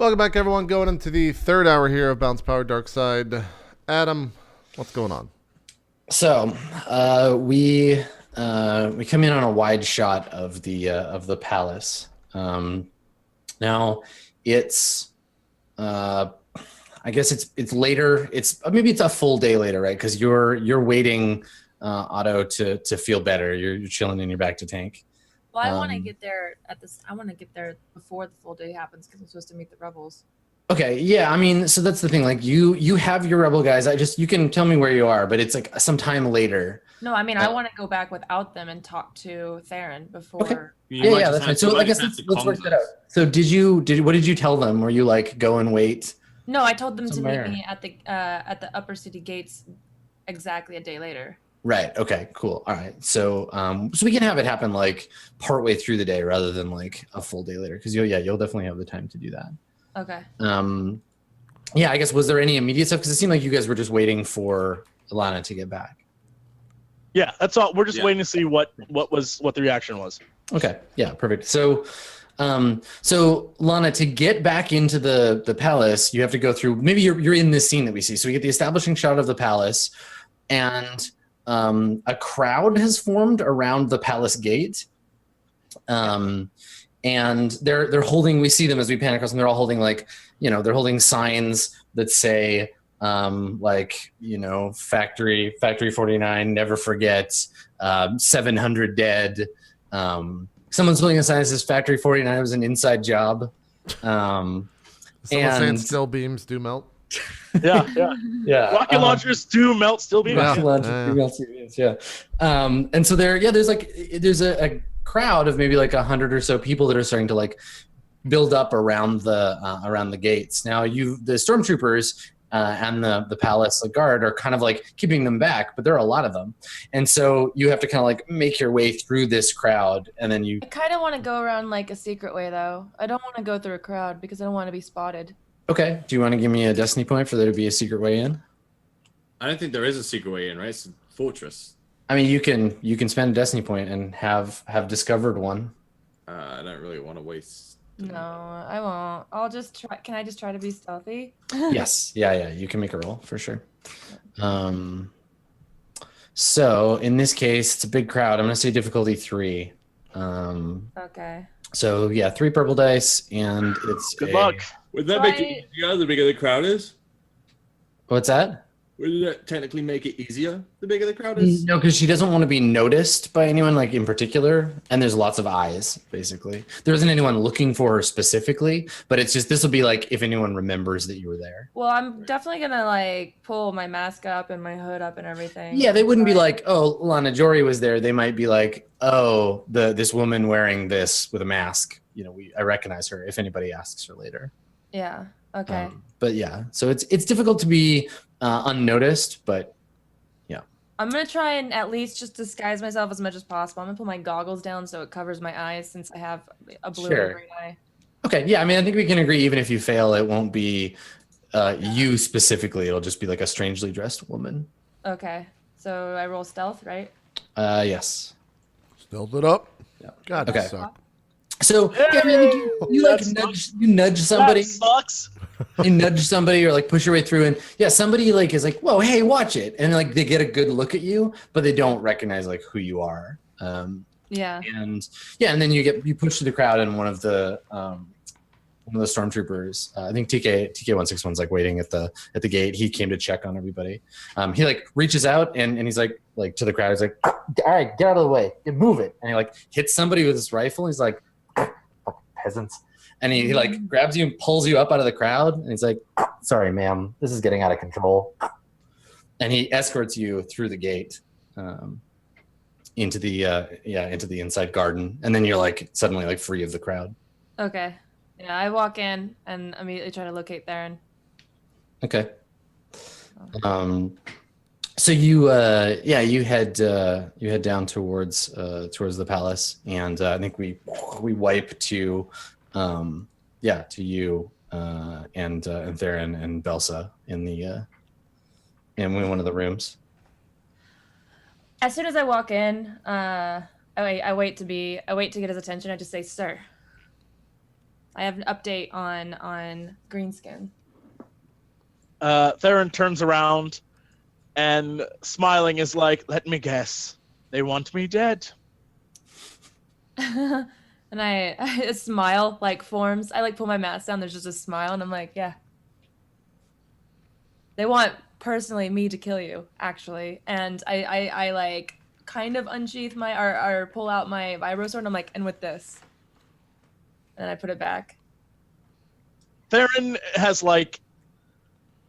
Welcome back, everyone. Going into the third hour here of Bounce Power Dark Side. Adam, what's going on? So we come in on a wide shot of the palace. Now it's I guess it's later. It's maybe it's a full day later, right? Because you're waiting, Otto, to feel better. You're chilling in your back to tank. Well, I want to get there I want to get there before the full day happens because I'm supposed to meet the rebels. Okay, yeah, I mean, so that's the thing. Like, you have your rebel guys. You can tell me where you are, but it's like some time later. No, I mean, I want to go back without them and talk to Theron before. Okay. Yeah, that's fine. So I guess let's work that out. So what did you tell them? Were you like, go and wait? No, I told them to meet me at the upper city gates exactly a day later. Right. Okay. Cool. All right. So so we can have it happen like partway through the day rather than like a full day later, because you'll definitely have the time to do that. Okay. Yeah, I guess, was there any immediate stuff? Because it seemed like you guys were just waiting for Alana to get back. Yeah, that's all. We're just waiting to see what the reaction was. Okay. Yeah. Perfect. So, so Lana, to get back into the palace, you have to go through. Maybe you're in this scene that we see. So we get the establishing shot of the palace, and a crowd has formed around the palace gate. And they're holding. We see them as we pan across, and they're all holding they're holding signs that say factory 49, never forget, 700 dead. Someone's holding a sign that says factory 49 was an inside job. Someone saying still beams do melt. Yeah. Rocket launchers do melt steel beams. Rocket launchers do melt steel beams. Yeah. And so there's a crowd of maybe like 100 or so people that are starting to like build up around the gates. Now the stormtroopers and the palace guard are kind of like keeping them back, but there are a lot of them, and so you have to kind of like make your way through this crowd, and then I kind of want to go around like a secret way though. I don't want to go through a crowd because I don't want to be spotted. Okay. Do you want to give me a destiny point for there to be a secret way in? I don't think there is a secret way in, right? It's a fortress. I mean, you can spend a destiny point and have discovered one. I don't really want to waste. No, I won't. I'll just try. Can I just try to be stealthy? Yes. Yeah. You can make a roll for sure. So in this case, it's a big crowd. I'm going to say difficulty 3. Okay. So yeah, 3 purple dice, and it's good luck. Would that make it easier the bigger the crowd is? What's that? Would that technically make it easier the bigger the crowd is? No, because she doesn't want to be noticed by anyone like in particular, and there's lots of eyes. Basically, there isn't anyone looking for her specifically, but it's just this will be like if anyone remembers that you were there. Well, I'm definitely gonna like pull my mask up and my hood up and everything. Yeah, they wouldn't be like, oh, Lana Jory was there. They might be like, oh, this woman wearing this with a mask. I recognize her if anybody asks her later. Yeah. Okay. But yeah, so it's difficult to be unnoticed, but yeah. I'm gonna try and at least just disguise myself as much as possible. I'm gonna put my goggles down so it covers my eyes since I have a blue and green eye. Okay, yeah, I mean, I think we can agree even if you fail, it won't be you specifically. It'll just be like a strangely dressed woman. Okay, so I roll stealth, right? Yes. Stealth it up. Yeah. God, okay. Suck. So yeah, I mean, you nudge somebody. That sucks. You nudge somebody or like push your way through, and yeah, somebody like is like, whoa, hey, watch it, and like they get a good look at you, but they don't recognize like who you are. Yeah. And then you push through the crowd, and one of the stormtroopers, I think TK161's like waiting at the gate. He came to check on everybody. He like reaches out and he's like to the crowd. He's like, all right, get out of the way, move it, and he like hits somebody with his rifle. He's like, peasants. And he like grabs you and pulls you up out of the crowd. And he's like, sorry, ma'am, this is getting out of control. And he escorts you through the gate into the inside garden. And then you're like suddenly like free of the crowd. Okay. Yeah, I walk in and immediately try to locate Theron. Okay. So you head down towards the palace, and I think we wipe to you and Theron and Belsa in one of the rooms. As soon as I walk in, I wait to get his attention. I just say, "Sir, I have an update on Greenskin. Theron turns around and smiling is like, let me guess. They want me dead. And a smile like forms. I like pull my mask down. There's just a smile, and I'm like, yeah. They want personally me to kill you, actually. And I like kind of unsheath my or pull out my vibro sword. And I'm like, and with this, and I put it back. Theron has like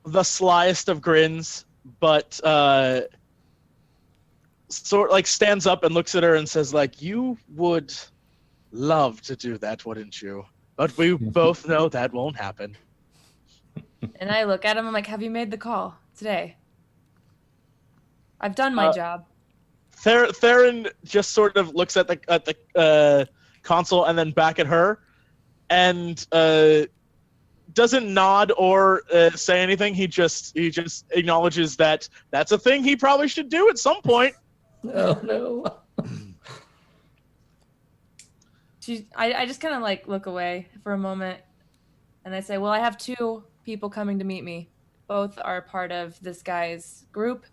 the slyest of grins, but sort like stands up and looks at her and says like, you would love to do that, wouldn't you? But we both know that won't happen. And I look at him. I'm like, have you made the call today? I've done my job. Theron just sort of looks at the console and then back at her, and doesn't nod or say anything. He just acknowledges that that's a thing he probably should do at some point. Oh no. I just kind of like look away for a moment, and I say, well, I have 2 people coming to meet me. Both are part of this guy's group,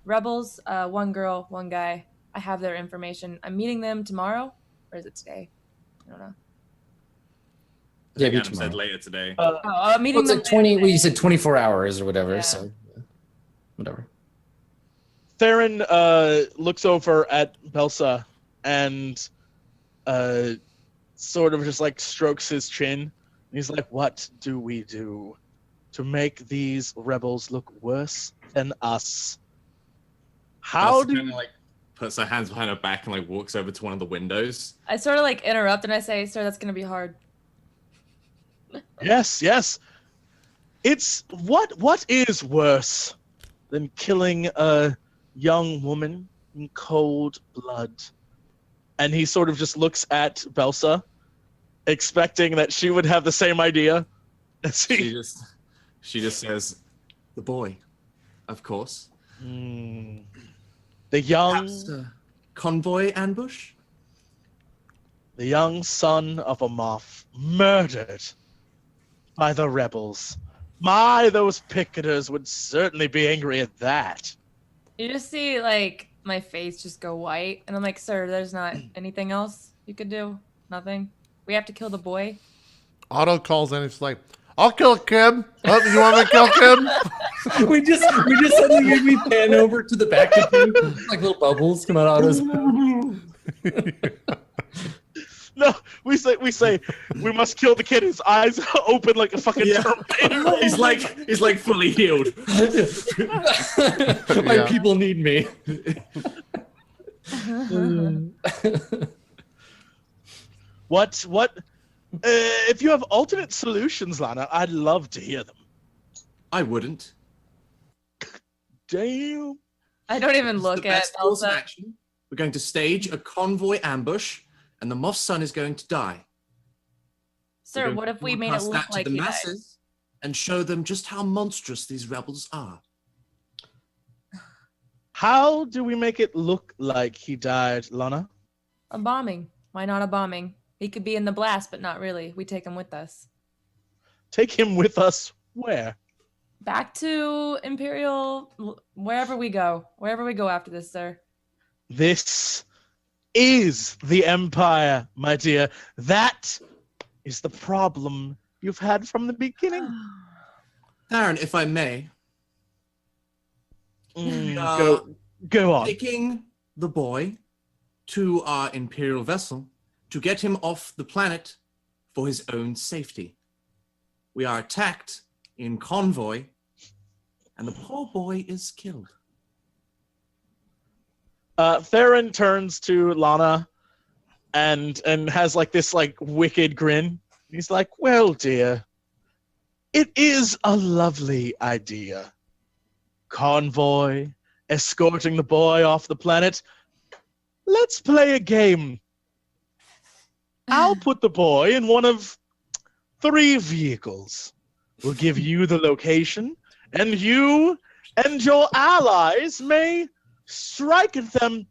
rebels. 1 girl, 1 guy. I have their information. I'm meeting them tomorrow, or is it today? I don't know. Yeah, Adam tomorrow. said later today. I'm meeting Well, it's them. like 20. Well, you said 24 hours or whatever. Yeah. So, whatever. Theron looks over at Belsa and sort of just like strokes his chin. And he's like, what do we do to make these rebels look worse than us? How do kind of like puts her hands behind her back and like walks over to one of the windows. I sort of like interrupt and I say, sir, that's going to be hard. Yes. It's what is worse than killing a young woman in cold blood? And he sort of just looks at Belsa, expecting that she would have the same idea. She just says, "The boy, of course." The young, Perhaps convoy ambush. the young son of a Moff, murdered by the rebels. Those picketers would certainly be angry at that. You just see like my face just go white, and I'm like, sir, there's not anything else you could do. Nothing. We have to kill the boy. Otto calls in. He's like, "I'll kill Kim. Oh, you want me to kill Kim?" we just suddenly made me pan over to the back of you, like little bubbles come out of Otto's. No, we say we must kill the kid. His eyes open like a fucking Terminator. He's like fully healed. My Yeah. people need me. What? If you have alternate solutions, Lana, I'd love to hear them. I wouldn't. Damn. I don't even This is look the at best course of Elsa. action. We're going to stage a convoy ambush, and the Moff's son is going to die. We're Sir, going what to if we made it broadcast look that to like the he died? masses and show them just how monstrous these rebels are? How do we make it look like he died, Lana? A bombing. Why not a bombing? He could be in the blast, but not really. We take him with us. Take him with us where? Back to Imperial, wherever we go. Wherever we go after this, sir. This is the Empire, my dear. That is the problem you've had from the beginning. Darren, if I may, Go on. taking the boy to our Imperial vessel to get him off the planet for his own safety. We are attacked in convoy, and the poor boy is killed. Theron turns to Lana and has like this like wicked grin. He's like, well, dear, it is a lovely idea. Convoy, escorting the boy off the planet. Let's play a game. I'll put the boy in one of 3 vehicles. We'll give you the location, and you and your allies may strike at them.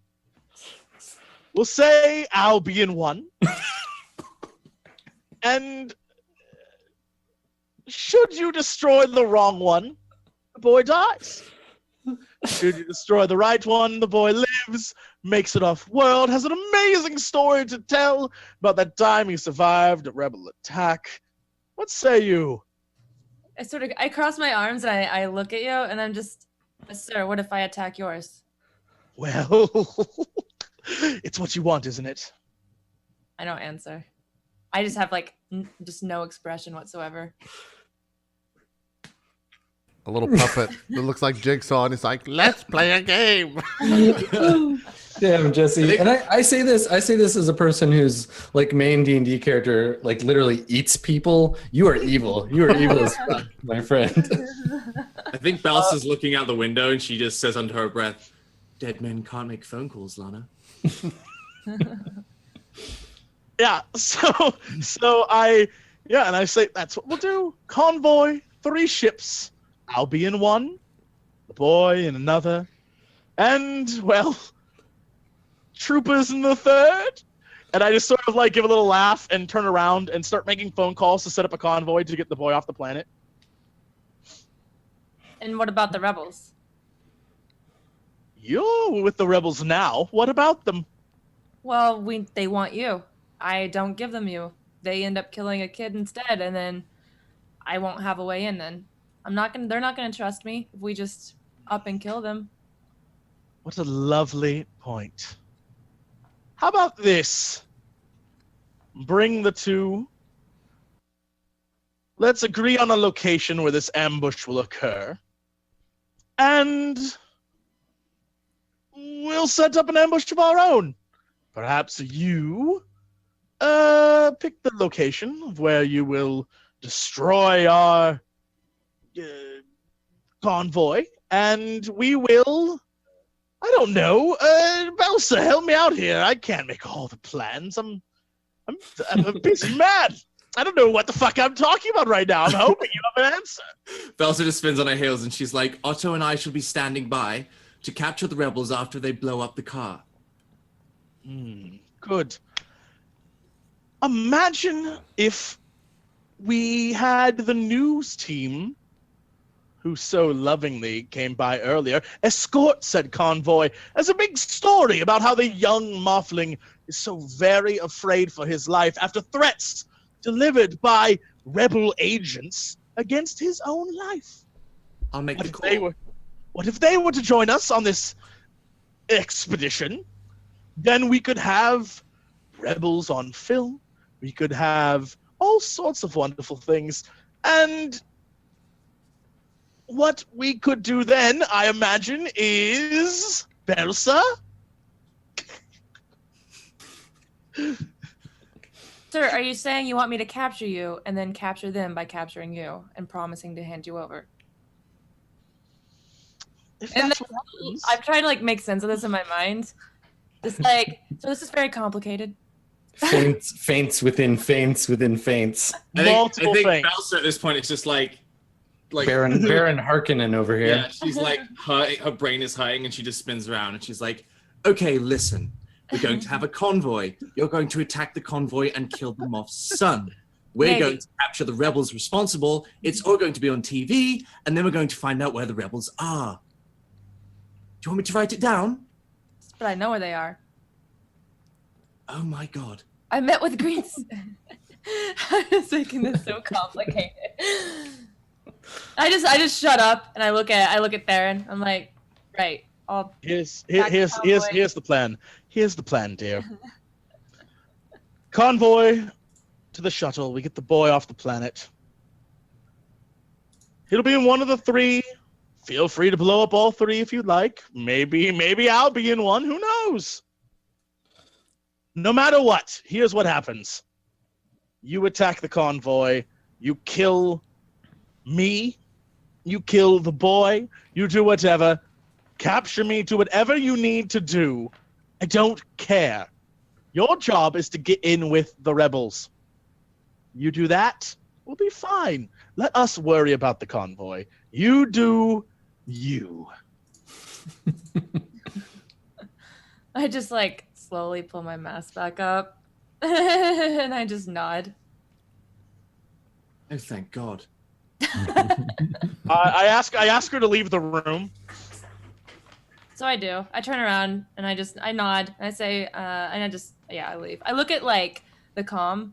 We'll say I'll be in one. And should you destroy the wrong one, the boy dies. Should you destroy the right one, the boy lives, makes it off-world, has an amazing story to tell about that time he survived a rebel attack. What say you? I cross my arms and I look at you and I'm just, sir, what if I attack yours? Well, it's what you want, isn't it? I don't answer. I just have like just no expression whatsoever. A little puppet that looks like Jigsaw, and it's like, let's play a game. Damn, Jesse. And I say this as a person who's like main D&D character, like literally eats people. You are evil. You are evil as fuck, my friend. I think Bells is looking out the window and she just says under her breath, "Dead men can't make phone calls, Lana." Yeah, and I say that's what we'll do. Convoy, 3 ships. I'll be in one, the boy in another, and, well, troopers in the 3rd. And I just sort of like give a little laugh and turn around and start making phone calls to set up a convoy to get the boy off the planet. And what about the rebels? You're with the rebels now. What about them? Well, they want you. I don't give them you. They end up killing a kid instead, and then I won't have a way in then. They're not gonna trust me if we just up and kill them. What a lovely point. How about this? Bring the 2. Let's agree on a location where this ambush will occur. And we'll set up an ambush of our own. Perhaps you pick the location of where you will destroy our convoy, and we will, I don't know, Belsa, help me out here. I can't make all the plans. I'm a busy man. I don't know what the fuck I'm talking about right now. I'm hoping you have an answer. Belsa just spins on her heels and she's like, "Otto and I shall be standing by to capture the rebels after they blow up the car." Good. Imagine if we had the news team, who so lovingly came by earlier, escort said convoy as a big story about how the young Moffling is so very afraid for his life after threats delivered by rebel agents against his own life. I'll make the call. What if they were to join us on this expedition? Then we could have rebels on film. We could have all sorts of wonderful things. And what we could do then, I imagine, is Belsa? Sir, are you saying you want me to capture you and then capture them by capturing you and promising to hand you over? And I'm trying to like make sense of this in my mind. It's like, so this is very complicated. Feints within feints within feints. I Multiple think things. Belsa at this point is just like Baron Harkonnen over here. yeah, she's like her brain is hurting and she just spins around and she's like, "Okay, listen. We're going to have a convoy. You're going to attack the convoy and kill the Moff's son. We're going to capture the rebels responsible. It's all going to be on TV, and then we're going to find out where the rebels are." Do you want me to write it down? But I know where they are. Oh my god. I met with Greens. I'm just making this so complicated. I just shut up and I look at Theron. I'm like, right. Here's the plan. Here's the plan, dear. Convoy to the shuttle. We get the boy off the planet. He'll be in one of the 3. Feel free to blow up all 3 if you'd like. Maybe I'll be in one. Who knows? No matter what, here's what happens. You attack the convoy. You kill me. You kill the boy. You do whatever. Capture me. Do whatever you need to do. I don't care. Your job is to get in with the rebels. You do that, we'll be fine. Let us worry about the convoy. You do you. I just like slowly pull my mask back up and I just nod. Oh, thank God. I ask her to leave the room. So I do. I turn around and I nod and I say, and I leave. I look at like the comm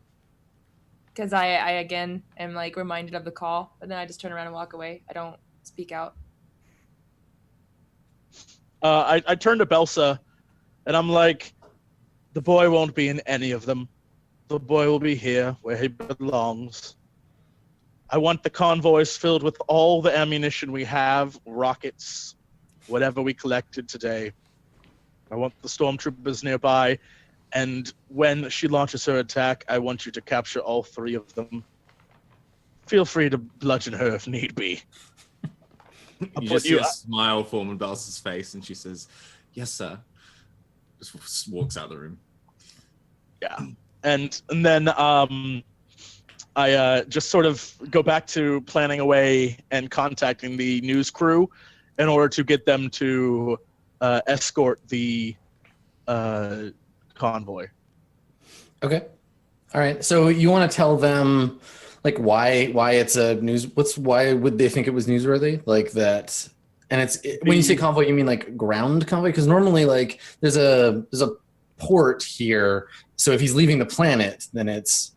because I again am like reminded of the call, but then I just turn around and walk away. I don't speak out. I turn to Belsa, and I'm like, the boy won't be in any of them. The boy will be here where he belongs. I want the convoys filled with all the ammunition we have, rockets, whatever we collected today. I want the stormtroopers nearby, and when she launches her attack, I want you to capture all 3 of them. Feel free to bludgeon her if need be. You just see a smile form on Belsa's face, and she says, "Yes, sir." Just walks out of the room. Yeah, and then I just sort of go back to planning away and contacting the news crew in order to get them to escort the convoy. Okay. All right. So you want to tell them like why it's a news? Why would they think it was newsworthy? Like that. And when you say convoy, you mean like ground convoy? Because normally like there's a port here. So if he's leaving the planet, then it's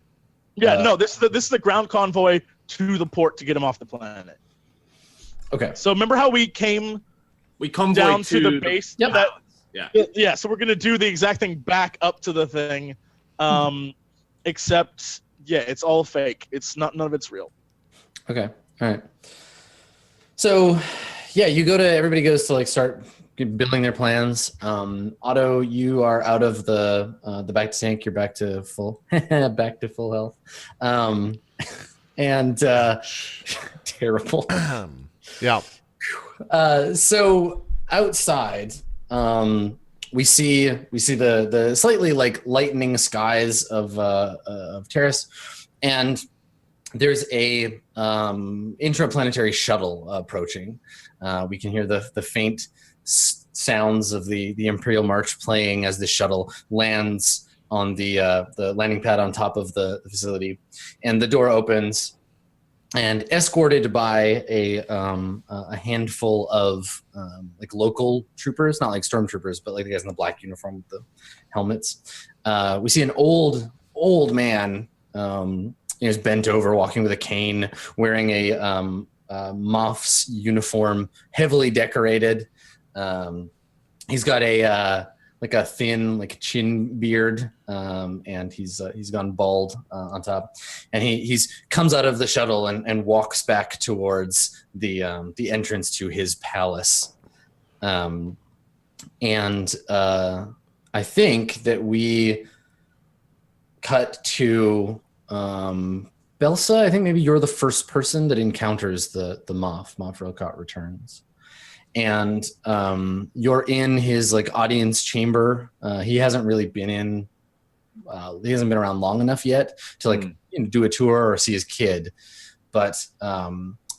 no. This is the ground convoy to the port to get him off the planet. Okay. So remember how we convoyed down to the base? Yep. Yeah. So we're gonna do the exact thing back up to the thing, except it's all fake. It's none of it's real. Okay. All right. So, everybody goes to like start building their plans. Otto, you are out of the back to tank. You're back to full health. And terrible. Yeah. So outside, we see the slightly like lightening skies of Terrace, and there's a intraplanetary shuttle approaching. We can hear the faint sounds of the Imperial March playing as the shuttle lands on the landing pad on top of the facility, and the door opens. And escorted by a handful of like local troopers, not like stormtroopers, but like the guys in the black uniform with the helmets. We see an old man, is bent over, walking with a cane, wearing a Moff's uniform, heavily decorated. He's got a thin like chin beard, and he's gone bald on top, and he's comes out of the shuttle and walks back towards the entrance to his palace, and I think that we cut to Belsa. I think maybe you're the first person that encounters the Moff Rokot returns. And you're in his like audience chamber. He hasn't really been in. He hasn't been around long enough yet to like do a tour or see his kid. But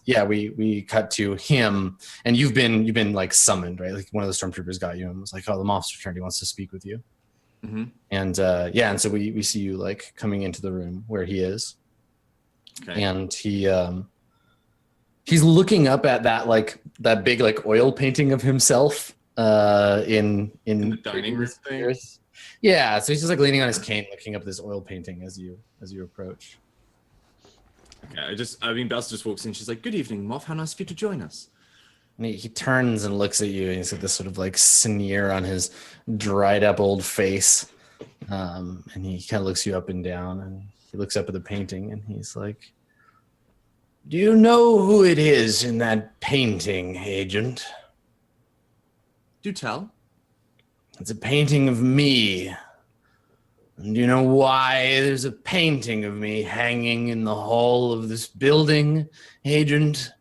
we cut to him, and you've been like summoned, right? Like one of the stormtroopers got you and was like, "Oh, the Moff's returned. He wants to speak with you." Mm-hmm. And and so we see you like coming into the room where he is, and he's looking up at that big like oil painting of himself in the dining room thing. Yeah, so he's just like leaning on his cane, looking up at this oil painting as you approach. Okay, Belsa just walks in. She's like, "Good evening, Moff. How nice of you to join us." And he turns and looks at you, and he's got this sort of like sneer on his dried up old face, and he kind of looks you up and down, and he looks up at the painting, and he's like, "Do you know who it is in that painting, Agent?" Do tell. "It's a painting of me. And do you know why there's a painting of me hanging in the hall of this building, Agent?"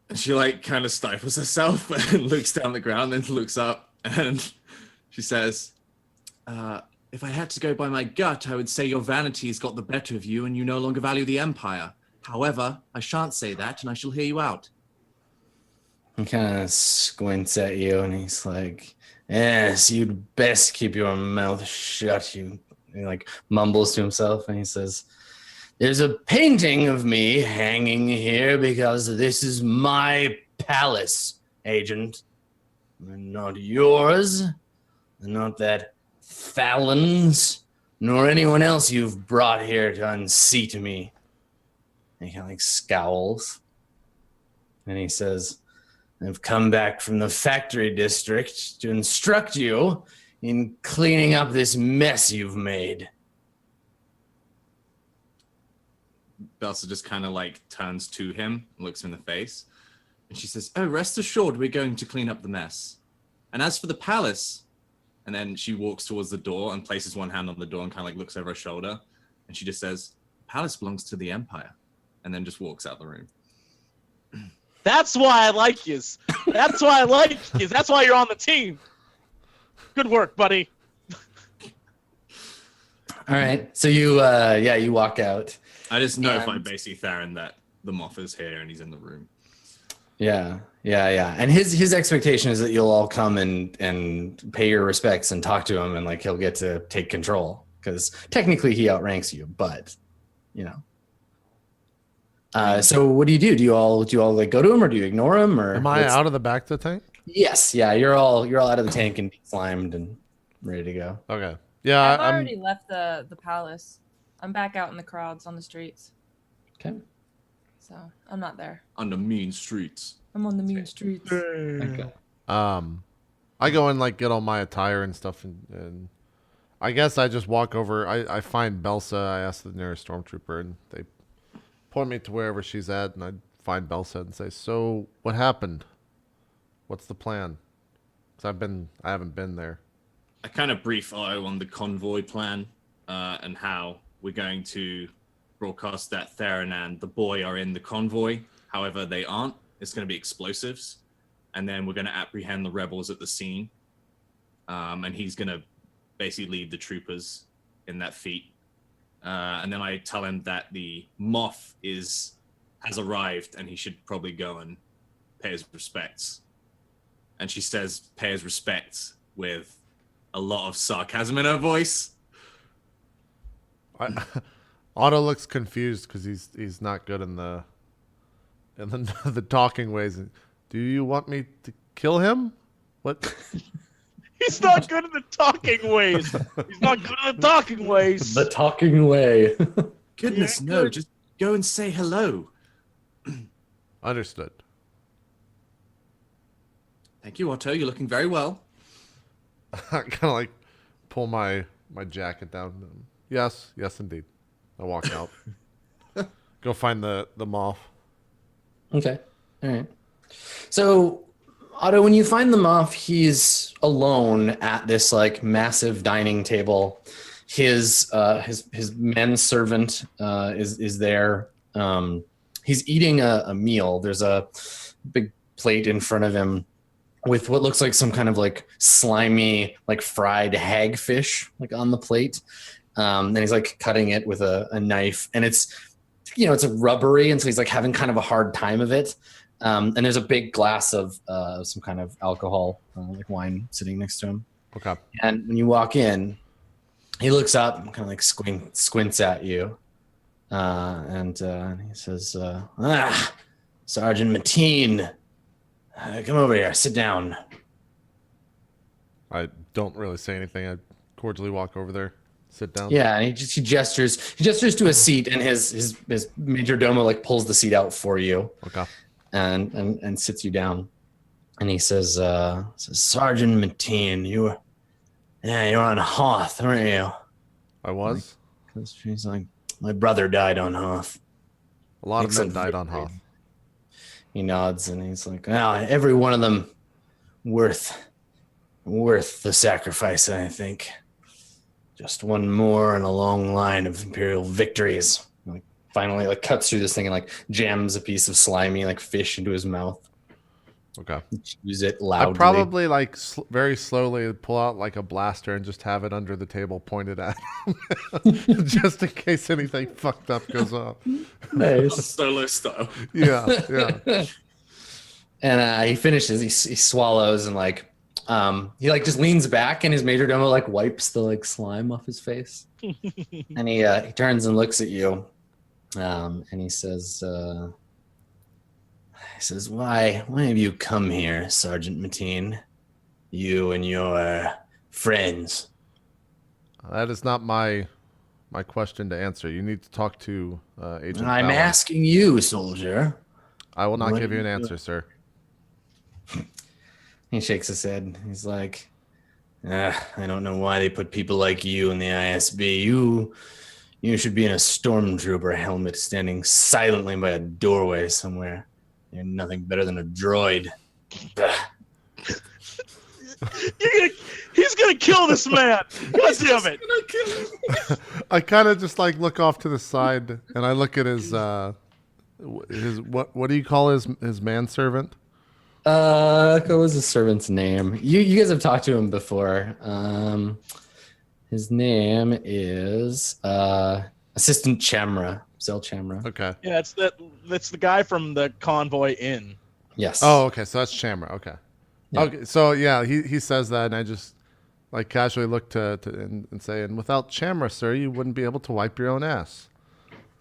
And she like kind of stifles herself and looks down the ground, then looks up, and she says, "If I had to go by my gut, I would say your vanity's got the better of you and you no longer value the Empire. However, I shan't say that, and I shall hear you out." He kind of squints at you, and he's like, "Yes, you'd best keep your mouth shut." He like mumbles to himself, and he says, There's a painting of me hanging here because this is my palace, Agent. And not yours, and not that Fallon's, nor anyone else you've brought here to unseat me. And he kind of like scowls. And he says, I've come back from the factory district to instruct you in cleaning up this mess you've made. Belsa just kind of like turns to him, looks him in the face, and she says, "Oh, rest assured, we're going to clean up the mess. And as for the palace," and then she walks towards the door and places one hand on the door and kind of like looks over her shoulder, and she just says, "Palace belongs to the Empire," and then just walks out the room. That's why I like yous. That's why I like yous. That's why you're on the team. Good work, buddy. All right, so you walk out. I just notify basically Theron that the Moff is here and he's in the room. Yeah. And his expectation is that you'll all come and pay your respects and talk to him, and like he'll get to take control because technically he outranks you, but you know. So what do you do? Do you all like go to him, or do you ignore him, or Am I out of the back to the tank? Yes, yeah, you're all out of the tank and slimed and ready to go. Okay. Yeah, I've I'm already left the palace. I'm back out in the crowds on the streets. Okay. So I'm not there. On the mean streets. I'm on the mean streets. Okay. I go and like get all my attire and stuff, and I guess I just walk over. I find Belsa. I ask the nearest stormtrooper, and they point me to wherever she's at, and I find Belsa and say, "So what happened? What's the plan?" Because I haven't been there. I kind of brief Otto on the convoy plan and how we're going to broadcast that Theron and the boy are in the convoy. However, they aren't. It's going to be explosives. And then we're going to apprehend the rebels at the scene. And he's going to basically lead the troopers in that feat. And then I tell him that the Moff has arrived and he should probably go and pay his respects. And she says, pay his respects with a lot of sarcasm in her voice. Otto looks confused because he's not good in the the talking ways. Do you want me to kill him? What? He's not good at the talking ways. He's not good at the talking ways. The talking way. Goodness, Yeah, no, good. just go and say hello. Understood. Thank you, Otto. You're looking very well. I kind of like pull my jacket down. Yes, indeed. I walk out. Go find the Moff. Okay. All right. So, Otto, when you find the Moff, he's alone at this like massive dining table. His men servant is there. He's eating a meal. There's a big plate in front of him with what looks like some kind of like slimy, like fried hagfish, like on the plate. And he's like cutting it with a knife, and it's it's a rubbery, and so he's like having kind of a hard time of it. And there's a big glass of some kind of alcohol, like wine, sitting next to him. Okay. And when you walk in, he looks up and kind of like squints at you, and he says, "Sergeant Mateen, come over here, sit down." I don't really say anything. I cordially walk over there, sit down. Yeah, and he gestures to a seat, and his major domo like pulls the seat out for you. Okay. And sits you down, and he says, "Sergeant Mateen, you're on Hoth, aren't you?" I was. Because she's like, "My brother died on Hoth." A lot of men Excellent. died on Hoth. He nods, and he's like, every one of them worth the sacrifice, I think. Just one more in a long line of Imperial victories. Like, finally, like cuts through this thing and like jams a piece of slimy like fish into his mouth. Okay. Chews it loudly. I'd probably like very slowly pull out like a blaster and just have it under the table pointed at him. Just in case anything fucked up goes off. Nice. Solo style. Yeah. And he finishes. He swallows and like he like just leans back, and his majordomo like wipes the like slime off his face. And he turns and looks at you, And he says, why have you come here, Sergeant Mateen? You and your friends. That is not my question to answer. You need to talk to Agent I'm Fallon. asking you, soldier. I will not What give are you an you answer, sir. He shakes his head. He's like, I don't know why they put people like you in the ISB. You should be in a stormtrooper helmet standing silently by a doorway somewhere. You're nothing better than a droid. He's gonna kill this man. God damn it! I kind of just like look off to the side and I look at his what do you call his manservant? What was his servant's name? You guys have talked to him before. His name is Assistant Chamra, Zel Chamra. Okay. Yeah, that's the guy from the convoy inn. Yes. Oh, okay. So that's Shamra. Okay. Yeah. Okay. So yeah, he says that, and I just like casually look to and say, and without Shamra, sir, you wouldn't be able to wipe your own ass.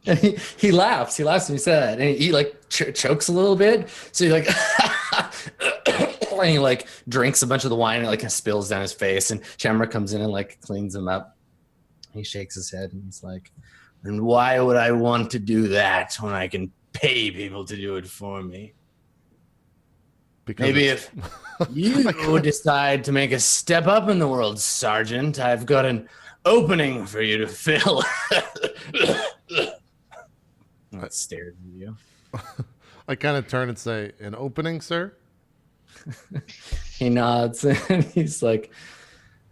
And he laughs. He laughs when he said that, and he like chokes a little bit. So he like, and he like drinks a bunch of the wine and it, like spills down his face. And Chamra comes in and like cleans him up. He shakes his head and he's like, "And why would I want to do that when I can pay people to do it for me? Because Maybe it's- if you decide to make a step up in the world, Sergeant, I've got an opening for you to fill." I stared at you. I kind of turn and say, "An opening, sir." He nods and he's like,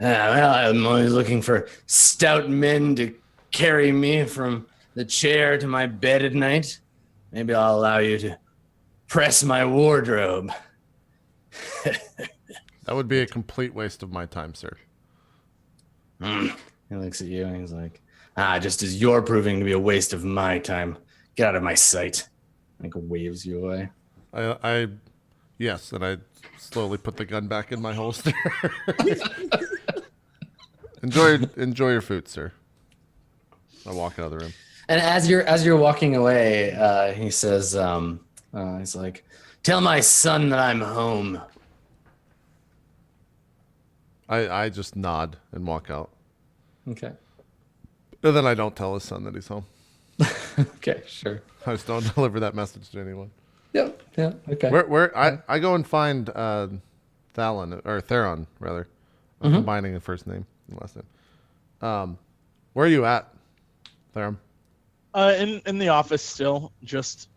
well, I'm always looking for stout men to carry me from the chair to my bed at night. Maybe I'll allow you to press my wardrobe. That would be a complete waste of my time, sir. He looks at you and he's like, just as you're proving to be a waste of my time. Get out of my sight. Like waves you away. Yes, and I slowly put the gun back in my holster. Enjoy your food, sir. I walk out of the room. And as you're walking away, he says, he's like, tell my son that I'm home. I just nod and walk out. Okay. And then I don't tell his son that he's home. Okay, sure. I just don't deliver that message to anyone. Yep. Yeah. Okay. Where I go and find Theron rather. I'm combining the first name and last name. Where are you at, Theron? In the office still, just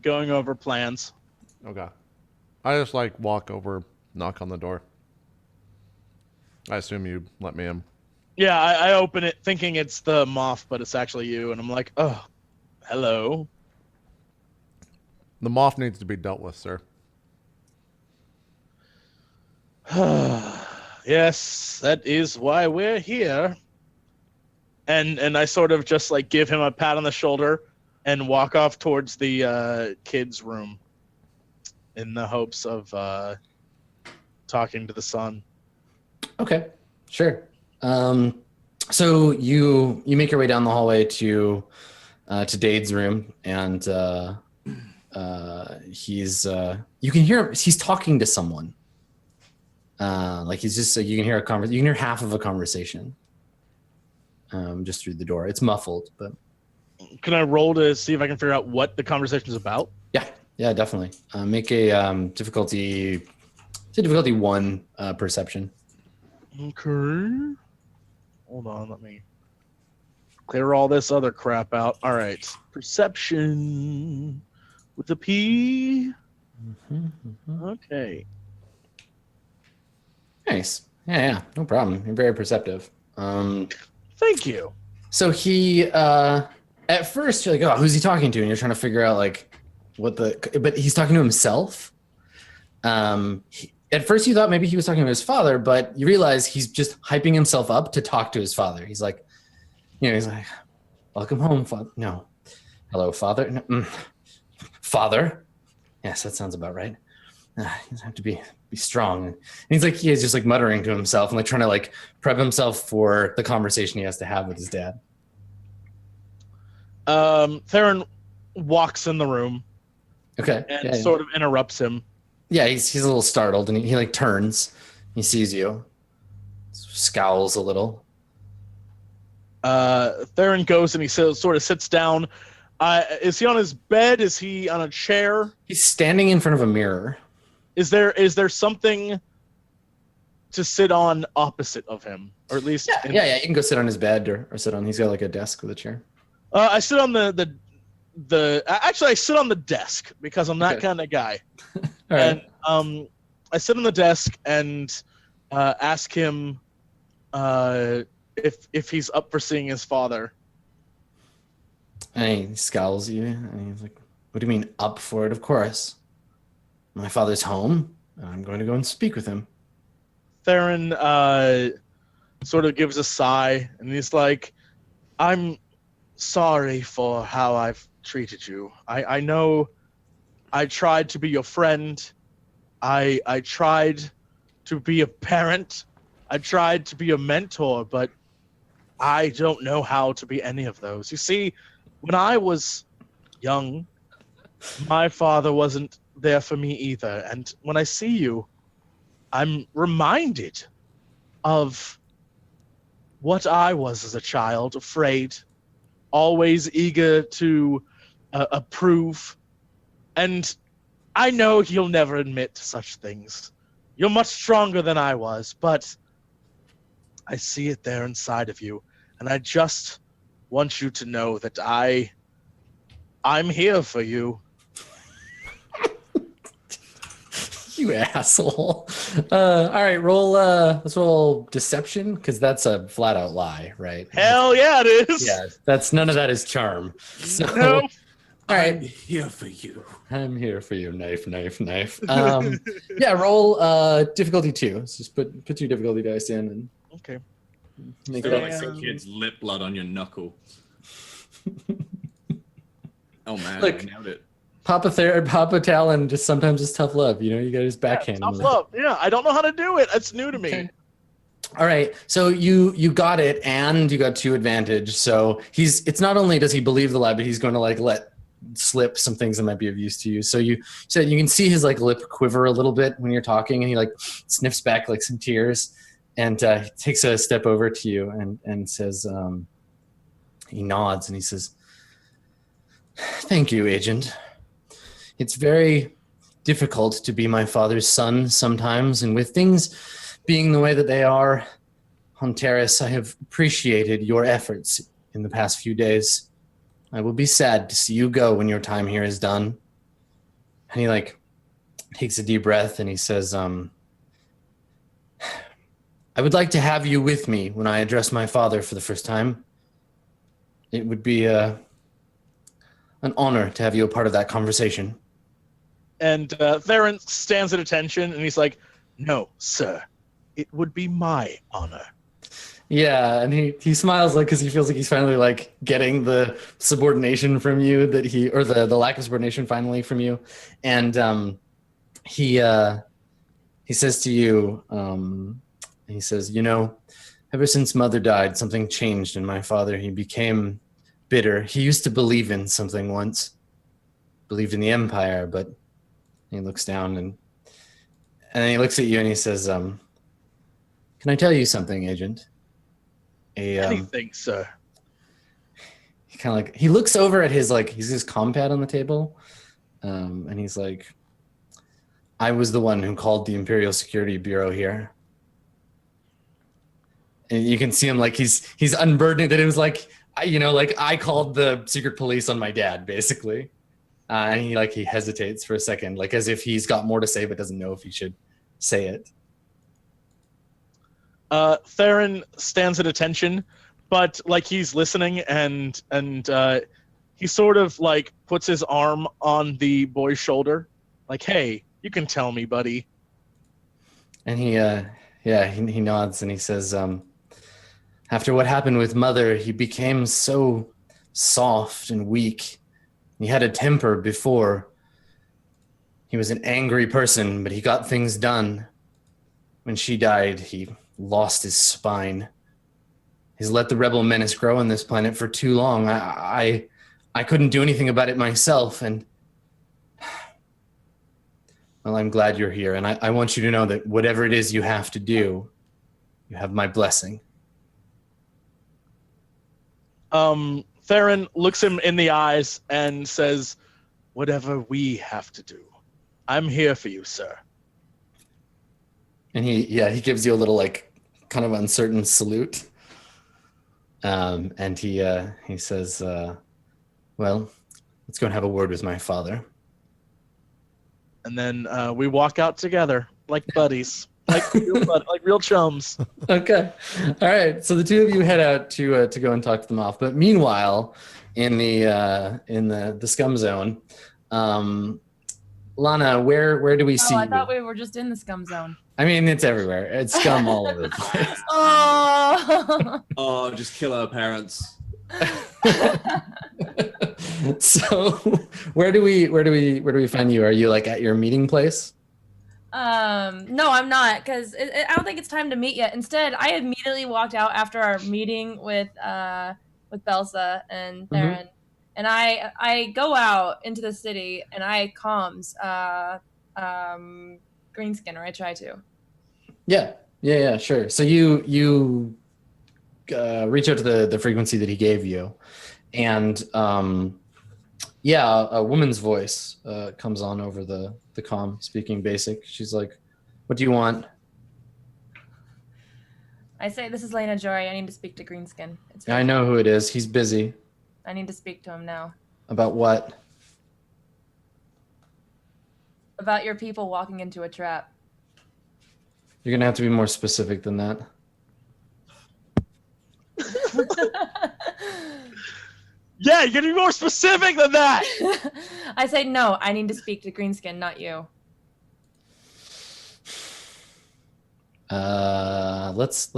going over plans. Okay. I just like walk over, knock on the door. I assume you let me in. Yeah, I open it thinking it's the Moff, but it's actually you, and I'm like, oh, hello. The Moff needs to be dealt with, sir. Yes, that is why we're here. And I sort of just like give him a pat on the shoulder and walk off towards the kids' room in the hopes of talking to the son. Okay, sure. So you make your way down the hallway to Dade's room, and he's you can hear he's talking to someone. Like he's just you can hear you can hear half of a conversation. Just through the door. It's muffled, but Can I roll to see if I can figure out what the conversation is about? yeah, definitely. Make a difficulty 1 perception. Okay. Hold on, let me clear all this other crap out. All right. Perception with a P. Okay. Nice. Yeah, no problem. You're very perceptive. Thank you. So he, at first you're like, oh, who's he talking to? And you're trying to figure out like but he's talking to himself. At first you thought maybe he was talking to his father, but you realize he's just hyping himself up to talk to his father. He's like, he's like, welcome home, father. No. Hello, father. No. Father. Yes, that sounds about right. You have to be strong. And he's just like muttering to himself and like trying to like prep himself for the conversation he has to have with his dad. Theron walks in the room Okay. and Yeah, sort of interrupts him. yeah, he's a little startled, and he like turns. He sees you, scowls a little. Theron goes and he sort of sits down. Is he on his bed? Is he on a chair? He's standing in front of a mirror. Is there something to sit on opposite of him, or at least? Yeah. You can go sit on his bed or sit on. He's got like a desk with a chair. I sit on actually I sit on the desk because I'm that Okay. kind of guy. All right. And I sit on the desk and ask him if he's up for seeing his father. And he scowls at you, and he's like, "What do you mean up for it? Of course. My father's home, and I'm going to go and speak with him." Theron sort of gives a sigh, and he's like, "I'm sorry for how I've treated you. I know I tried to be your friend. I tried to be a parent. I tried to be a mentor, but I don't know how to be any of those. You see, when I was young, my father wasn't there for me either. And when I see you, I'm reminded of what I was as a child, afraid, always eager to approve. And I know you'll never admit to such things. You're much stronger than I was, but I see it there inside of you. And I just want you to know that I'm here for you." You asshole. All right, let's roll deception, because that's a flat out lie, right? Hell yeah, it is. Yeah, that's none of that is charm. So, No. all I'm right, here for you. I'm here for you. Knife. Yeah, roll difficulty 2. So just put your difficulty dice in and Okay. make Feel that. like some kid's lip blood on your knuckle. Oh man, Look. I nailed it. Papa Talon just sometimes is tough love. You know, you got his backhand. Tough love. Yeah, I don't know how to do it. It's new to me. Okay. All right, so you got it, and you got 2 advantage. So it's not only does he believe the lie, but he's going to like let slip some things that might be of use to you. So you said you can see his like lip quiver a little bit when you're talking, and he like sniffs back like some tears, and he takes a step over to you and says, he nods and he says, "Thank you, Agent. It's very difficult to be my father's son sometimes, and with things being the way that they are on Terrace, I have appreciated your efforts in the past few days. I will be sad to see you go when your time here is done." And he like takes a deep breath and he says, "I would like to have you with me when I address my father for the first time. It would be an honor to have you a part of that conversation." And Theron stands at attention, and he's like, "No, sir. It would be my honor." Yeah, and he smiles like because he feels like he's finally like getting the subordination from you that or the lack of subordination finally from you, and he says to you, he says, "You know, ever since Mother died, something changed in my father. He became bitter. He used to believe in something once, believed in the Empire, but." He looks down and then he looks at you and he says, "Can I tell you something, Agent?" Anything, sir. He kind of like he looks over at his compad on the table, and he's like, "I was the one who called the Imperial Security Bureau here." And you can see him like he's unburdened. That it was like I called the secret police on my dad, basically. And he hesitates for a second, like as if he's got more to say but doesn't know if he should say it. Theron stands at attention, but like he's listening, and he sort of like puts his arm on the boy's shoulder, like, "Hey, you can tell me, buddy." And he nods and he says, "After what happened with Mother, he became so soft and weak. He had a temper before. He was an angry person, but he got things done. When she died, he lost his spine. He's let the rebel menace grow on this planet for too long. I I couldn't do anything about it myself, and well, I'm glad you're here, and I want you to know that whatever it is you have to do, you have my blessing. Theron looks him in the eyes and says, "Whatever we have to do, I'm here for you, sir." And he gives you a little like kind of uncertain salute. And he says, well, let's go and have a word with my father. And then we walk out together like buddies, like real chums. Okay. All right. So the two of you head out to go and talk to them off. But meanwhile, in the scum zone, Lana, where do we see Oh, I you? thought we were just in the scum zone. I mean, it's everywhere. It's scum all over the place. Oh. Oh, just kill our parents. So where do we find you? Are you like at your meeting place? No, I'm not, because I don't think it's time to meet yet. Instead, I immediately walked out after our meeting with Belsa and Theron, and I go out into the city and I comms Greenskin, or I try to. Yeah, sure. So you reach out to the frequency that he gave you, and a woman's voice comes on over the comm, speaking basic. She's like, "What do you want?" I say, "This is Lena Jory. I need to speak to Greenskin." I know who it is. He's busy. I need to speak to him now. About what? About your people walking into a trap. You're gonna have to be more specific than that. Yeah, you gotta be more specific than that. I say, no, I need to speak to Greenskin, not you. Let's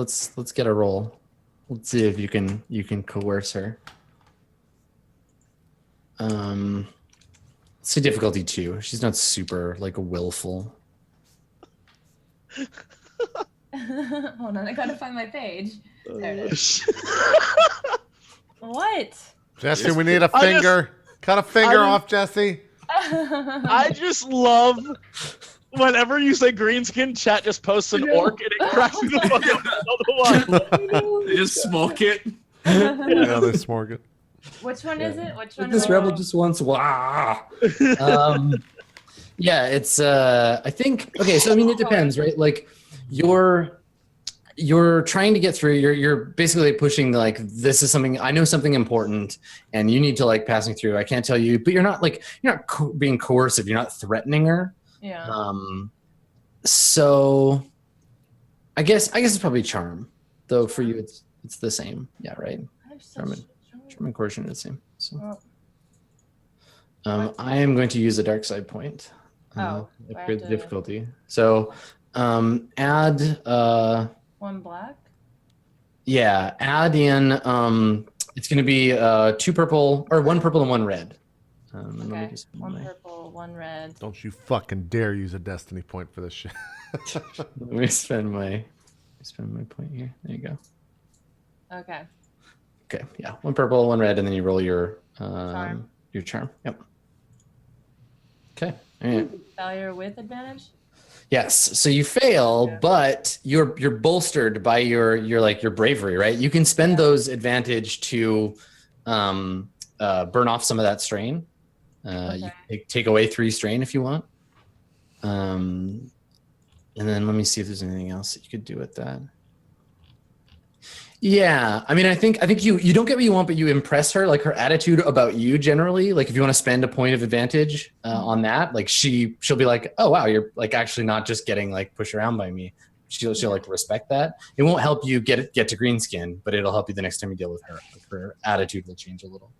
get a roll. Let's see if you can coerce her. Let's see difficulty 2. She's not super like willful. Hold on, I gotta find my page. There it is. What? Jesse, we need a finger. Cut a finger off, Jesse. I just love whenever you say Greenskin, chat just posts an orc and it cracks me the fuck up. Another one. They just smoke it. Yeah, they smorg it. Which one is it? Which one? This rebel just wants wah. Yeah, it's I think okay, so I mean it depends, right? Like you're trying to get through, you're basically pushing like this is something I know something important and you need to like passing through. I can't tell you, but you're not being coercive, you're not threatening her. Yeah. So I guess it's probably charm. Though for you it's the same. Yeah, right. Charm and coercion are the same. So I am going to use a dark side point. Upgrade the difficulty. So add 1 black. Yeah, add in it's gonna be 2 purple or 1 purple and 1 red. Let me Okay. just 1 purple, 1 red. Don't you fucking dare use a destiny point for this shit. let me spend my point here. There you go. Okay. Okay, yeah. 1 purple, 1 red, and then you roll your Charm. Your charm. Yep. Okay. All right. Failure with advantage? Yes. So you fail, but you're bolstered by your bravery, right? You can spend those advantage to burn off some of that strain. You take away 3 strain if you want. And then let me see if there's anything else that you could do with that. Yeah, I mean, I think you don't get what you want, but you impress her, like her attitude about you generally. Like if you want to spend a point of advantage on that, like she'll be like, oh wow, you're like actually not just getting like pushed around by me. She'll like respect that. It won't help you get to Greenskin, but it'll help you the next time you deal with her. Like her attitude will change a little.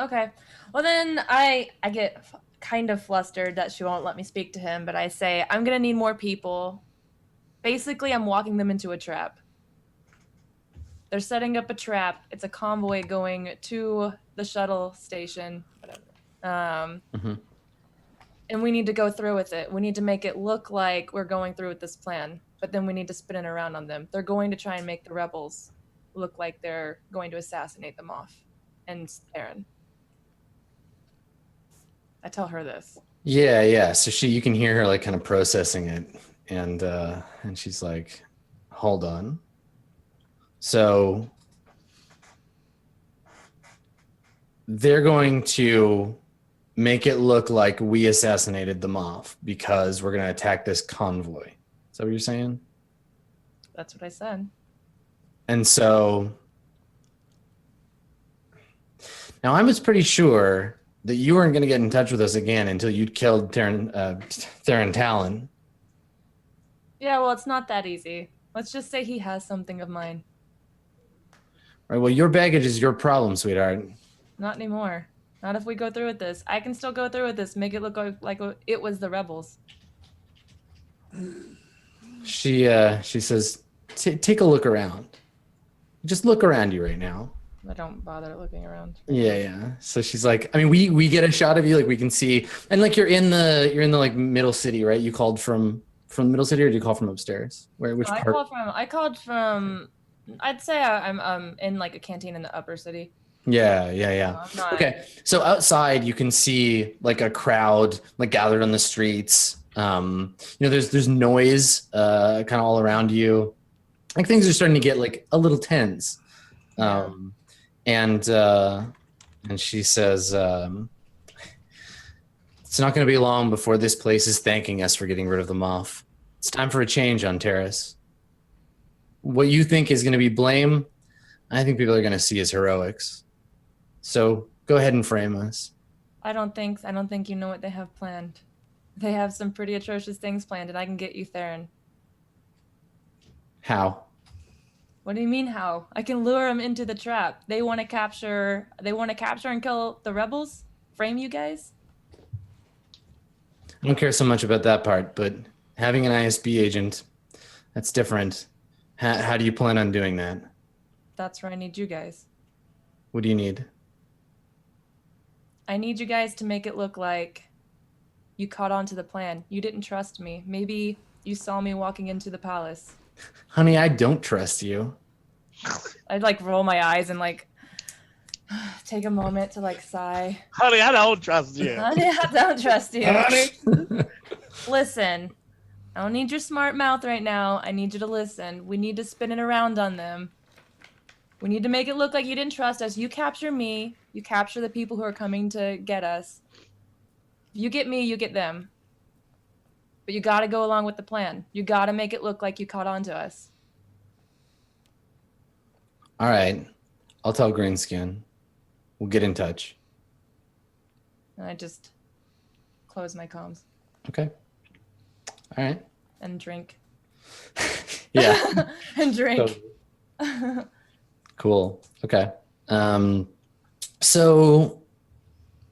Okay. Well, then I get kind of flustered that she won't let me speak to him, but I say, I'm going to need more people. Basically, I'm walking them into a trap. They're setting up a trap. It's a convoy going to the shuttle station, whatever. And we need to go through with it. We need to make it look like we're going through with this plan, but then we need to spin it around on them. They're going to try and make the rebels look like they're going to assassinate the Moff and Theron. I tell her this. Yeah. So you can hear her like kind of processing it, and she's like, "Hold on." So they're going to make it look like we assassinated the Moff because we're going to attack this convoy. Is that what you're saying? That's what I said. And so now I was pretty sure that you weren't going to get in touch with us again until you'd killed Theron Talon. Yeah, well, it's not that easy. Let's just say he has something of mine. Right. Well, your baggage is your problem, sweetheart. Not anymore. Not if we go through with this. I can still go through with this. Make it look like it was the rebels. She says, take a look around. Just look around you right now. I don't bother looking around. Yeah. So she's like, I mean, we get a shot of you, like we can see, and like you're in the like middle city, right? You called from middle city, or did you call from upstairs? Which part? I called from. I'd say I'm in like a canteen in the upper city. Yeah. I'm not. Okay. So outside you can see like a crowd like gathered on the streets. There's noise kind of all around you. Like things are starting to get like a little tense. And she says, it's not going to be long before this place is thanking us for getting rid of the Moff. It's time for a change on Terrace. What you think is going to be blame, I think people are going to see as heroics. So go ahead and frame us. I don't think you know what they have planned. They have some pretty atrocious things planned, and I can get you Theron. How? What do you mean how? I can lure them into the trap. They want to capture and kill the rebels? Frame you guys? I don't care so much about that part, but having an ISB agent, that's different. How do you plan on doing that? That's where I need you guys. What do you need? I need you guys to make it look like you caught on to the plan. You didn't trust me. Maybe you saw me walking into the palace. Honey, I don't trust you. I'd like roll my eyes and like take a moment to like sigh. Honey, I don't trust you. Honey, I don't trust you. Honey. Listen, I don't need your smart mouth right now. I need you to listen. We need to spin it around on them. We need to make it look like you didn't trust us. You capture me. You capture the people who are coming to get us. If you get me, you get them. But you gotta go along with the plan. You gotta make it look like you caught on to us. All right. I'll tell Greenskin. We'll get in touch. And I just close my comms Okay. All right. and drink. Yeah. And drink. Cool. Okay. So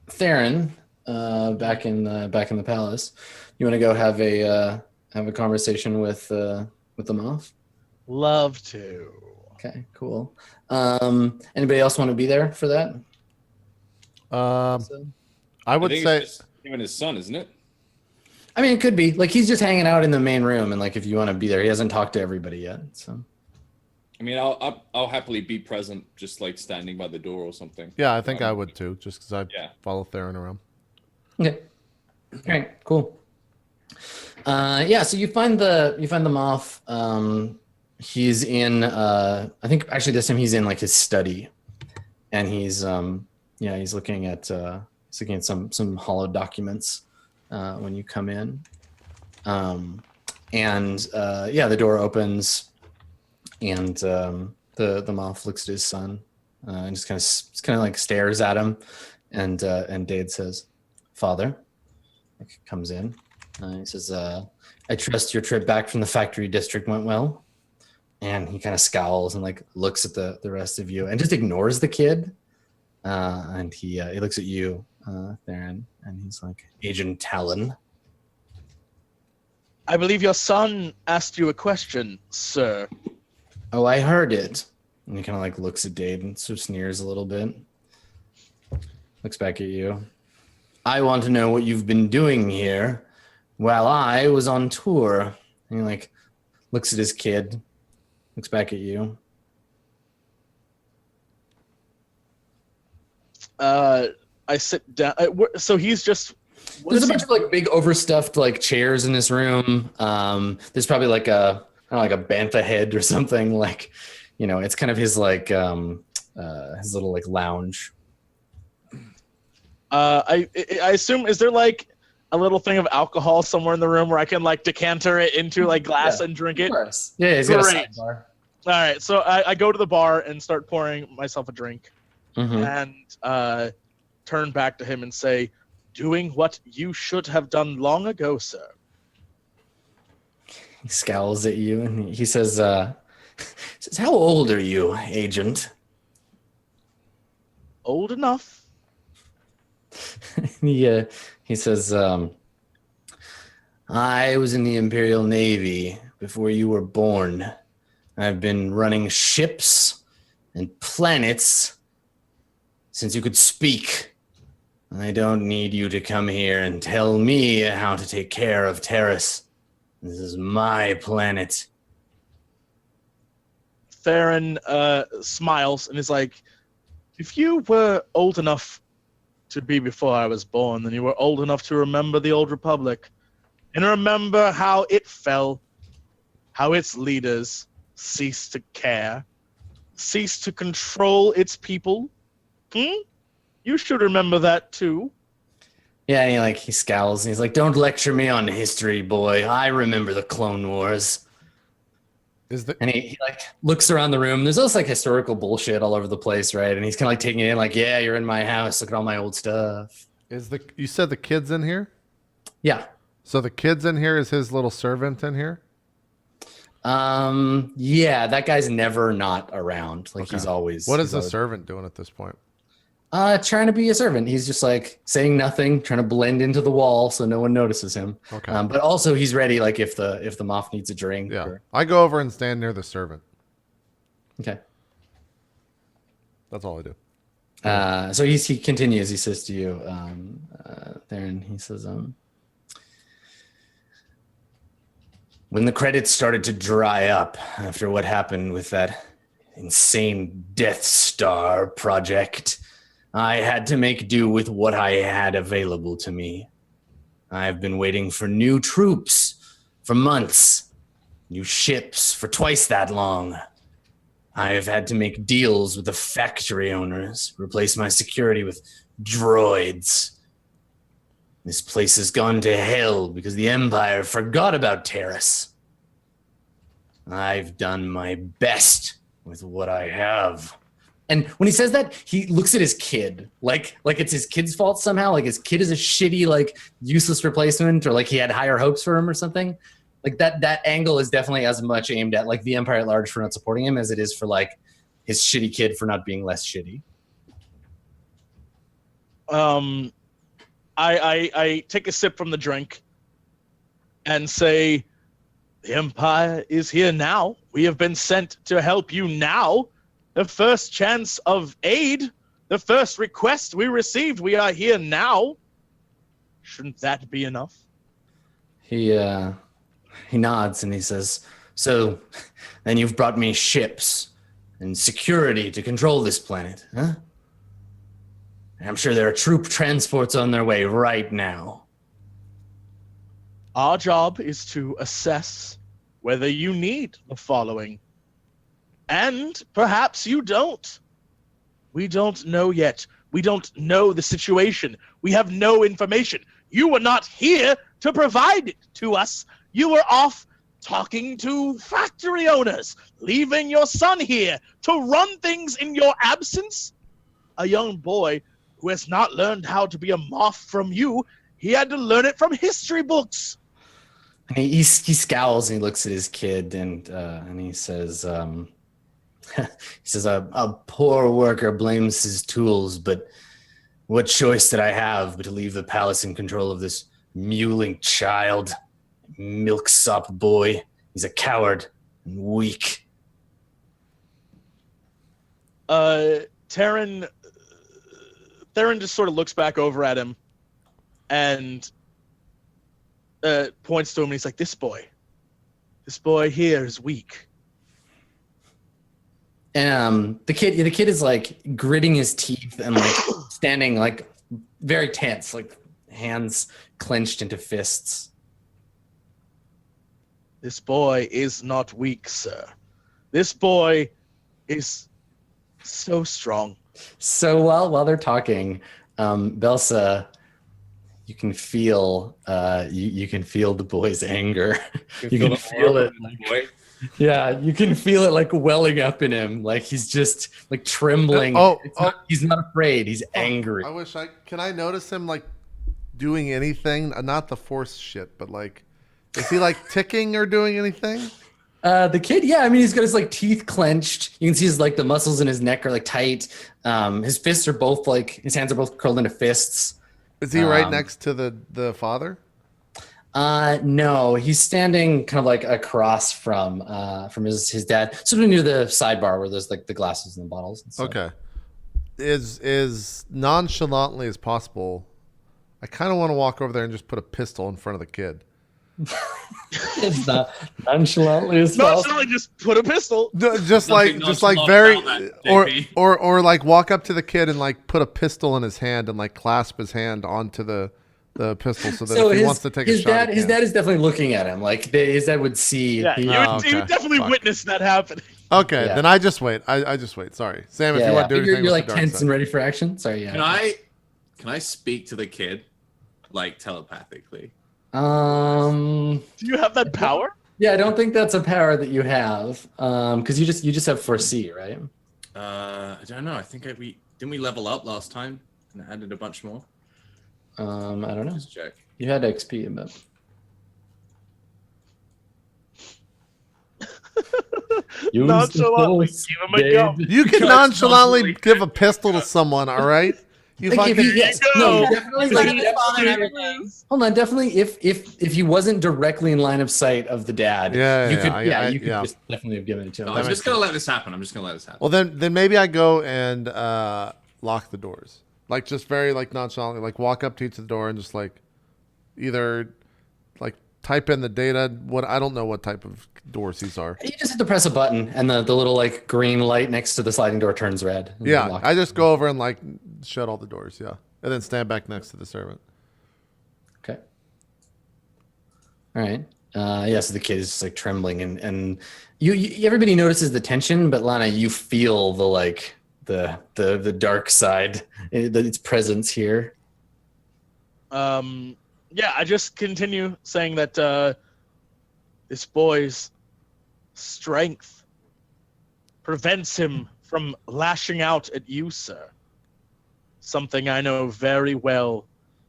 Theron, back in the palace, you want to go have a conversation with the Moff? Love to. Okay, cool. Anybody else want to be there for that? I would think say it's just him and his son, isn't it? I mean, it could be like he's just hanging out in the main room, and like if you want to be there, he hasn't talked to everybody yet. So I mean, I'll happily be present, just like standing by the door or something. yeah, I think I would too, just because I Yeah. follow Theron around. okay, all right, cool. Yeah, so you find the Moff. He's in. I think actually this time he's in like his study, and he's he's looking at some hallowed documents when you come in, and the door opens, and the Moff looks at his son and just kind of like stares at him, and Dade says, "Father," like, comes in. He says, "I trust your trip back from the factory district went well." And he kind of scowls and like looks at the rest of you and just ignores the kid. And he looks at you, Theron, and he's like, "Agent Talon." I believe your son asked you a question, sir. "Oh, I heard it." And he kind of like looks at Dade and sort of sneers a little bit. Looks back at you. "I want to know what you've been doing here while I was on tour." And he like looks at his kid. Looks back at you. I sit down. So he's just There's a bunch of like big overstuffed like chairs in this room. There's probably like a kind of like a bantha head or something. Like, you know, it's kind of his like his little like lounge. I assume, is there like a little thing of alcohol somewhere in the room where I can like decanter it into like glass and drink it? Of course. Yeah, he's got a Great. sidebar. All right, so I go to the bar and start pouring myself a drink, and turn back to him and say, "Doing what you should have done long ago, sir." He scowls at you and he says, "How old are you, Agent?" Old enough. He says, "I was in the Imperial Navy before you were born. I've been running ships and planets since you could speak. I don't need you to come here and tell me how to take care of Terrace. This is my planet." Theron smiles and is like, "If you were old enough to be before I was born, then you were old enough to remember the Old Republic and remember how it fell, how its leaders ceased to care, ceased to control its people. You should remember that too." Yeah, and he scowls and he's like, "Don't lecture me on history, boy. I remember the Clone Wars." And he like looks around the room. There's also like historical bullshit all over the place, right? And he's kind of like taking it in, like, "Yeah, you're in my house. Look at all my old stuff." You said the kid's in here? Yeah. So the kid's in here is his little servant in here? Yeah, that guy's never not around. Like, Okay. he's always. What is the always- servant doing at this point? Trying to be a servant. He's just like saying nothing, trying to blend into the wall so no one notices him. Okay. But also he's ready, like if the Moff needs a drink. Yeah. Or... I go over and stand near the servant. Okay. That's all I do. So he continues. He says to you, Theron, he says, "When the credits started to dry up after what happened with that insane Death Star project, I had to make do with what I had available to me. I've been waiting for new troops for months, new ships for twice that long. I have had to make deals with the factory owners, replace my security with droids. This place has gone to hell because the Empire forgot about Terrace. I've done my best with what I have." And when he says that, he looks at his kid like it's his kid's fault somehow. Like his kid is a shitty, like useless replacement, or like he had higher hopes for him or something. Like that angle is definitely as much aimed at like the Empire at large for not supporting him as it is for like his shitty kid for not being less shitty. I take a sip from the drink and say, "The Empire is here now. We have been sent to help you now. The first chance of aid, the first request we received, we are here now. Shouldn't that be enough?" He nods and he says, "So then you've brought me ships and security to control this planet, huh? I'm sure there are troop transports on their way right now." Our job is to assess whether you need the following. And perhaps you don't. We don't know yet. We don't know the situation. We have no information. You were not here to provide it to us. You were off talking to factory owners, leaving your son here to run things in your absence. A young boy who has not learned how to be a Moff from you. He had to learn it from history books. And he scowls and he looks at his kid and he says, a poor worker blames his tools, but what choice did I have but to leave the palace in control of this mewling child, milksop boy? He's a coward and weak." Theron just sort of looks back over at him and points to him and he's like, this boy here is weak. And the kid is like gritting his teeth and like standing like very tense, like hands clenched into fists. This boy is not weak, sir. This boy is so strong. So while they're talking, Belsa, you can feel you can feel the boy's anger. You can feel it. Boy. Yeah, you can feel it like welling up in him. Like he's just like trembling. He's not afraid. He's angry. Can I notice him like doing anything? Not the force shit, but like, is he like ticking or doing anything? The kid, yeah, I mean, he's got his like teeth clenched. You can see his like the muscles in his neck are like tight. His fists are both like his hands are both curled into fists. Is he right next to the father? No, he's standing kind of like across from his dad, sort of near the sidebar where there's like the glasses and the bottles. And stuff. Okay, is nonchalantly as possible. I kind of want to walk over there and just put a pistol in front of the kid. It's not nonchalantly as possible. Nonchalantly, just put a pistol. Just like very, or like walk up to the kid and like put a pistol in his hand and like clasp his hand onto the pistol so that if he wants to take a shot. His dad is definitely looking at him. Like his dad would see. Yeah, you would definitely witness that happen. Okay, then I just wait. I just wait. Sorry, Sam. If you want to do anything, you're like tense and ready for action. Sorry. Yeah. Can I speak to the kid, like telepathically? Do you have that power? Yeah, I don't think that's a power that you have. Because you just have foresee, right? I don't know. I think we level up last time and I added a bunch more. I don't know. Just check. You had XP, but nonchalantly give him a gun. You can nonchalantly give a pistol to someone. All right. You like fucking definitely. Hold on, definitely. If he wasn't directly in line of sight of the dad, you could just definitely have given it to him. No, I'm just gonna let this happen. Well, then maybe I go and lock the doors, like just very like nonchalantly, like walk up to each of the door and just like either like type in the data. I don't know what type of doors these are. You just have to press a button, and the little like green light next to the sliding door turns red. Yeah, I just go over and like shut all the doors. Yeah, and then stand back next to the servant. Okay. All right. Yeah. So the kid is just like trembling, and you everybody notices the tension, but Lana, you feel the like the dark side, its presence here. Yeah, I just continue saying that this boy's strength prevents him from lashing out at you, sir. Something I know very well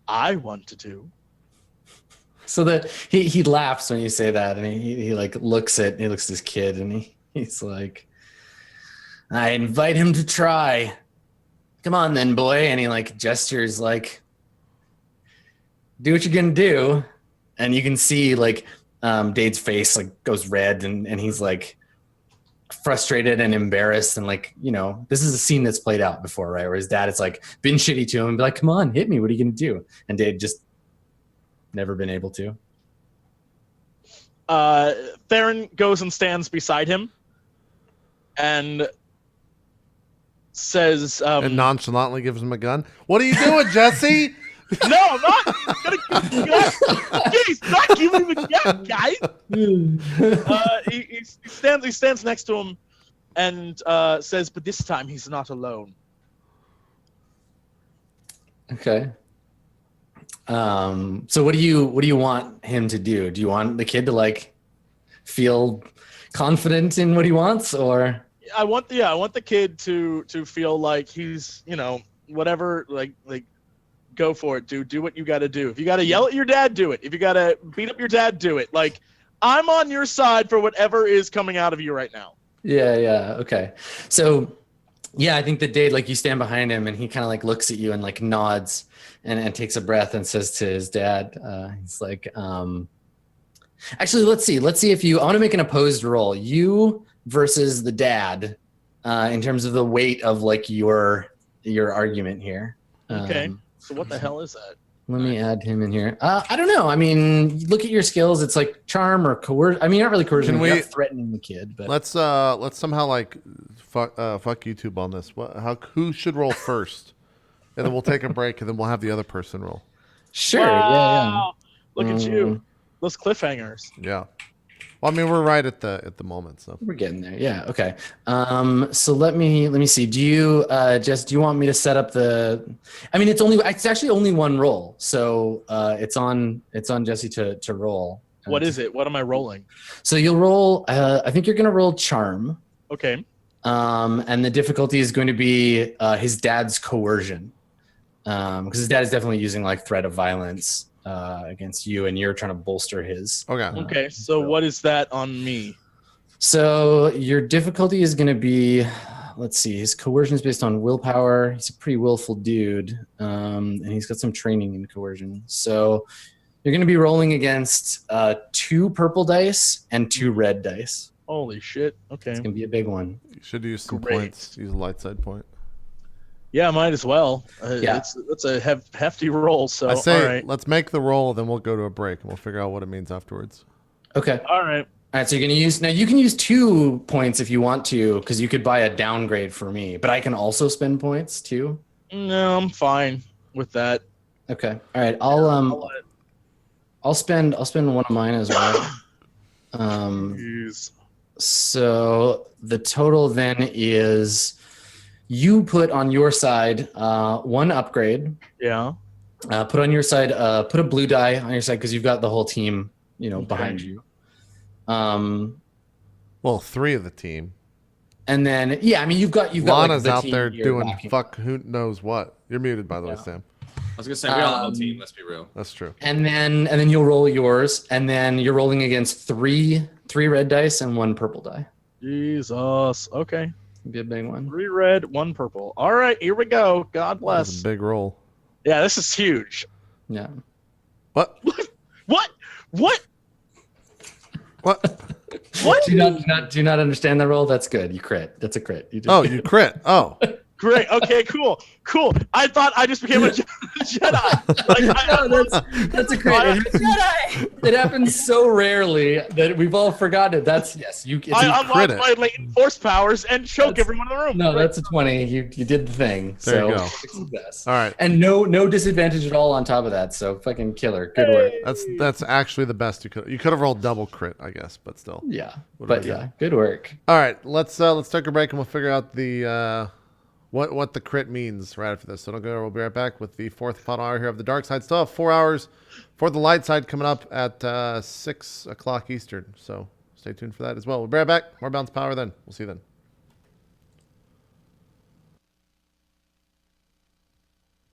I want to do. So that he laughs when you say that, and he like looks at his kid, and he's like, I invite him to try. Come on then, boy. And he like gestures like, do what you're gonna do. And you can see like Dade's face like goes red, and he's like frustrated and embarrassed, and like, you know, this is a scene that's played out before, right? Where his dad is like been shitty to him and be like, come on, hit me, what are you gonna do? And Dade just never been able to. Theron goes and stands beside him and says and nonchalantly gives him a gun. What are you doing, Jesse? No, I'm not gonna he's not giving him a gun, guys. He stands next to him and says, but this time he's not alone. Okay. So what do you want him to do? Do you want the kid to like feel confident in what he wants, or? I want the kid to feel like he's, you know, whatever, like go for it, dude. Do what you got to do. If you got to yell at your dad, do it. If you got to beat up your dad, do it. Like, I'm on your side for whatever is coming out of you right now. Yeah. Okay. So, yeah, I think that Dade, like, you stand behind him and he kind of like looks at you and like nods and takes a breath and says to his dad, he's like, actually, let's see if I want to make an opposed roll. You versus the dad, in terms of the weight of like your argument here. Okay. So what the hell is that? Let me add him in here. I don't know. I mean, look at your skills. It's like charm or coercion. I mean, not really coercion. You're not threatening the kid, but let's somehow like fuck YouTube on this. Who should roll first, and then we'll take a break, and then we'll have the other person roll. Sure. Wow. Look at Mm. you. Those cliffhangers. Yeah. Well, I mean, we're right at the moment, so. We're getting there. Yeah. Okay. So let me see. Do you do you want me to set up the? I mean, it's actually only one roll, so it's on Jesse to roll. What is it? What am I rolling? So you'll roll. I think you're gonna roll charm. Okay. And the difficulty is going to be his dad's coercion, because his dad is definitely using like threat of violence against you, and you're trying to bolster his. Okay. Okay. So what is that on me? So your difficulty is going to be, let's see, his coercion is based on willpower. He's a pretty willful dude, and he's got some training in coercion. So you're going to be rolling against 2 purple dice and 2 red dice. Holy shit. Okay. It's going to be a big one. You should use some Great. points. Use a light side point. Yeah, might as well. Yeah. It's a hefty roll. So I say, all right. let's make the roll, then we'll go to a break, and we'll figure out what it means afterwards. Okay. All right. All right, so you're going to use, now you can use 2 points if you want to, because you could buy a downgrade for me, but I can also spend points too. No, I'm fine with that. Okay. All right. I'll spend one of mine as well. Jeez. So the total then is you put on your side 1 upgrade. Yeah. Put on your side, put a blue die on your side because you've got the whole team, behind you. Well, 3 of the team. And then I mean you've got Lana's the out team there here doing backing. fuck who knows what. You're muted, by the way, Sam. I was gonna say we all have a team. Let's be real. That's true. And then you'll roll yours, and then you're rolling against three red dice and 1 purple die. Jesus. Okay. It'd be a big one. 3 red, 1 purple. All right, here we go. God That's bless. a big roll. Yeah, this is huge. Yeah. What? What? What? What? What? Do you not understand the roll? That's good. You crit. That's a crit. You just, Oh, you crit. Oh. Great. Okay, cool. I thought I just became a Jedi. Like, that's a crit. It happens so rarely that we've all forgotten it. That's yes. You. I crit unlocked it. my latent force powers and choke everyone in the room. No, that's a 20. You did the thing. There you go. Success. All right. And no disadvantage at all on top of that. So fucking killer. Good work. That's actually the best you could have rolled double crit, I guess, but still. Yeah. Would've But been yeah, good work. All right, let's take a break and we'll figure out the what the crit means right after this. So don't go. We'll be right back with the 4th final hour here of the dark side. Still have 4 hours for the light side coming up at 6 o'clock Eastern. So stay tuned for that as well. We'll be right back. More Bounce Power then. We'll see you then.